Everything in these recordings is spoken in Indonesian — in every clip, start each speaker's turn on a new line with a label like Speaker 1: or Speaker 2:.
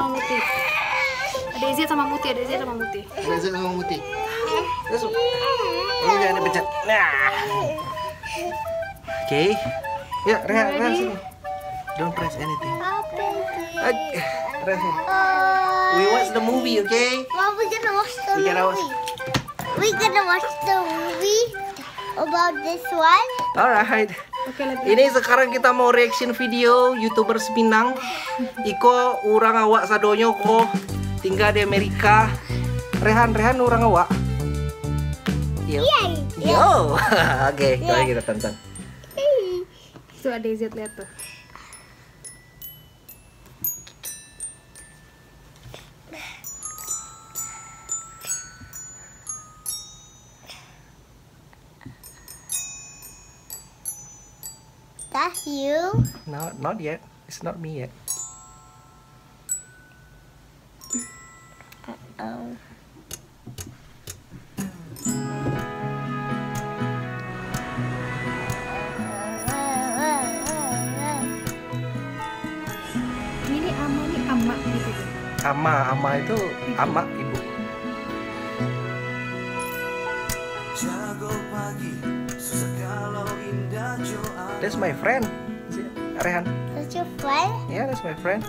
Speaker 1: sama Muti. Ada Izzy sama Muti, ada Izzy sama Muti.
Speaker 2: Ada Izzy sama Muti. Terus, lu jangan dipencet. Nah. Oke. Ya, Rehan sini. Don't press anything. Press it. We watch the movie, okay?
Speaker 3: Mom, we're gonna watch the movie. We're gonna watch the movie about this one.
Speaker 2: Alright.
Speaker 1: Oke,
Speaker 2: Ini sekarang kita mau reaction video YouTubers Minang. Iko urang awak sadonyo ko tinggal di Amerika. Rehan urang awak. Yo. Yo. Oke, coba kita tonton.
Speaker 1: Itu ada Izzy, lihat tuh.
Speaker 3: That's you.
Speaker 2: No, not yet. It's not me yet.
Speaker 3: Oh.
Speaker 1: Ini ama gitu.
Speaker 2: Ama itu ama ibu. That's my friend. Rehan.
Speaker 3: That's your friend?
Speaker 2: Yeah, that's my friend.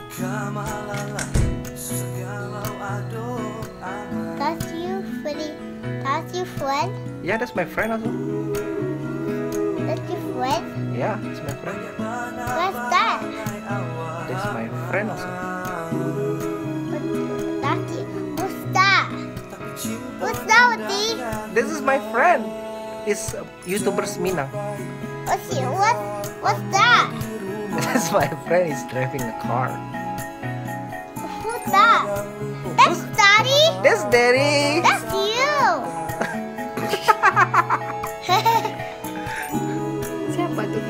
Speaker 3: That's you, Freddy. That's your friend?
Speaker 2: Yeah, that's my friend also.
Speaker 3: That's your friend?
Speaker 2: Yeah, that's my friend.
Speaker 3: What's that?
Speaker 2: That's my friend also.
Speaker 3: What's that? What's that, Woody?
Speaker 2: This is my friend. It's YouTubers Minang.
Speaker 3: What's that?
Speaker 2: That's my friend. He's driving a car.
Speaker 3: Who's that? That's Daddy?
Speaker 2: That's Daddy.
Speaker 3: That's you.
Speaker 1: Siapa tuh?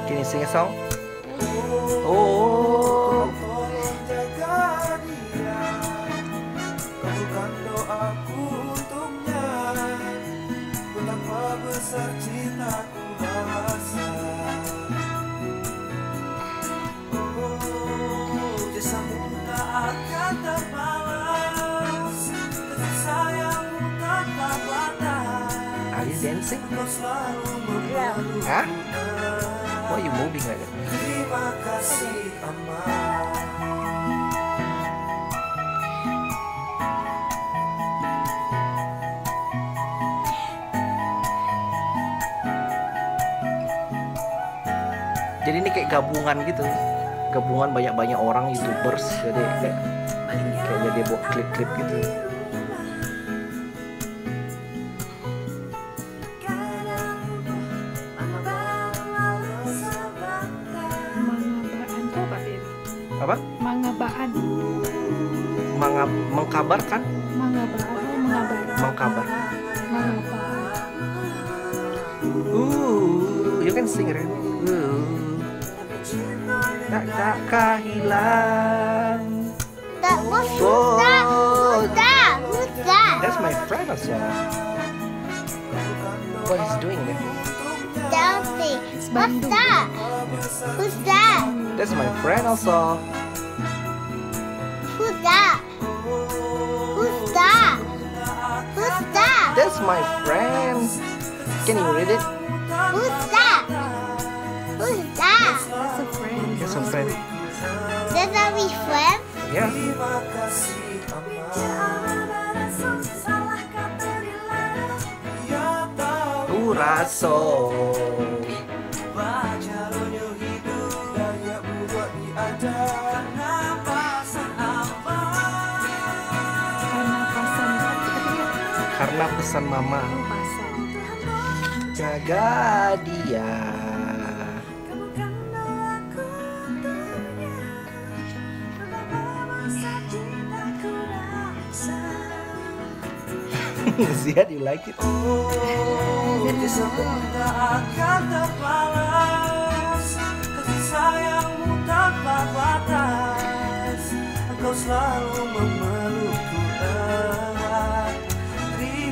Speaker 2: Can you sing a song? Oh. Are you dancing? Huh? Why are you moving like that? Jadi ini kayak gabungan gitu, gabungan banyak orang YouTubers, jadi kayak dia buat klip-klip gitu. Apa?
Speaker 1: Mangabaan.
Speaker 2: Mengkabarkan?
Speaker 1: Mengkabar.
Speaker 2: You can sing, Ren. Tak hilang.
Speaker 3: Who's that?
Speaker 2: That's my friend also. What is doing there?
Speaker 3: Dancing. What's that? Who's that?
Speaker 2: That's my friend also.
Speaker 3: Who's that?
Speaker 2: That's my friend. Can you read it?
Speaker 3: Who's that?
Speaker 1: That's a friend.
Speaker 2: That's a friend.
Speaker 3: That's a big friend?
Speaker 2: Yeah. Raso. Karena pesan mama. Jaga dia. Ziad, you like it?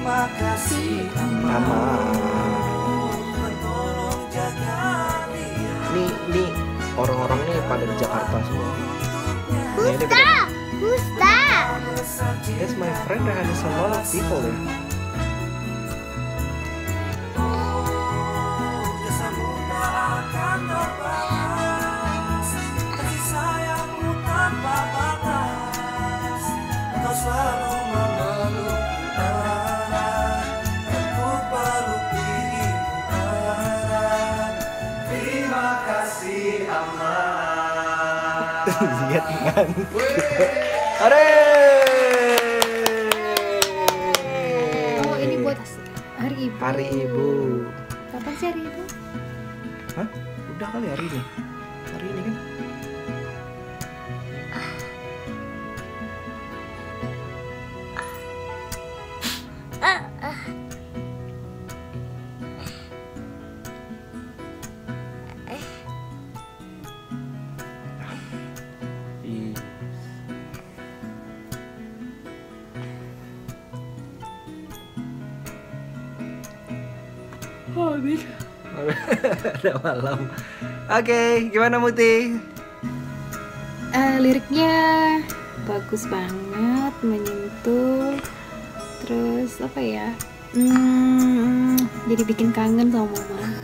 Speaker 2: Aman. Nih orang-orang nih pada di Jakarta semua.
Speaker 3: Who's that? Who's that?
Speaker 2: That's my friend. There is a lot of people ya. Lihat kan. Are.
Speaker 1: Oh, ini buat hari ibu.
Speaker 2: Hari Ibu.
Speaker 1: Kapan sih hari ibu?
Speaker 2: Hah? Udah kali hari ini. Hari ini kan. Ada malam. Oke, gimana Muti?
Speaker 1: Liriknya bagus banget, menyentuh. Terus apa ya? Jadi bikin kangen sama mama.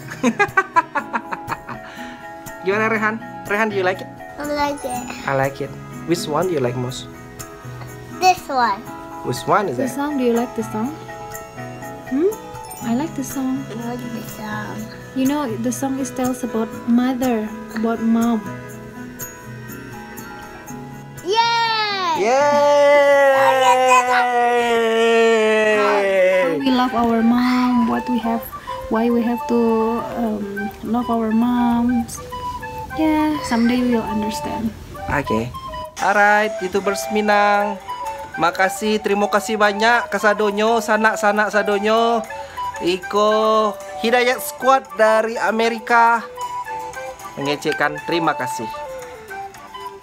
Speaker 2: Gimana Rehan? Rehan, do you like it?
Speaker 3: I like it.
Speaker 2: I like it. Which one do you like most?
Speaker 3: This one.
Speaker 2: Which one is
Speaker 1: The
Speaker 2: that?
Speaker 1: song, do you like the song? I like the song.
Speaker 3: I like the song.
Speaker 1: You know, the song is tells about mother, about mom.
Speaker 3: Yay!
Speaker 1: How we love our mom, why we have to love our moms. Yeah, someday we will understand.
Speaker 2: Oke. Alright, YouTubers Minang. Makasih, terima kasih banyak ke sadonyo, sanak-sanak sadonyo. Iko Hidayat Squad dari Amerika mengecekan. Terima kasih.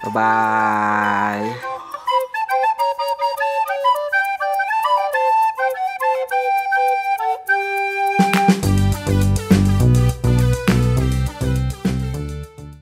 Speaker 2: Bye bye.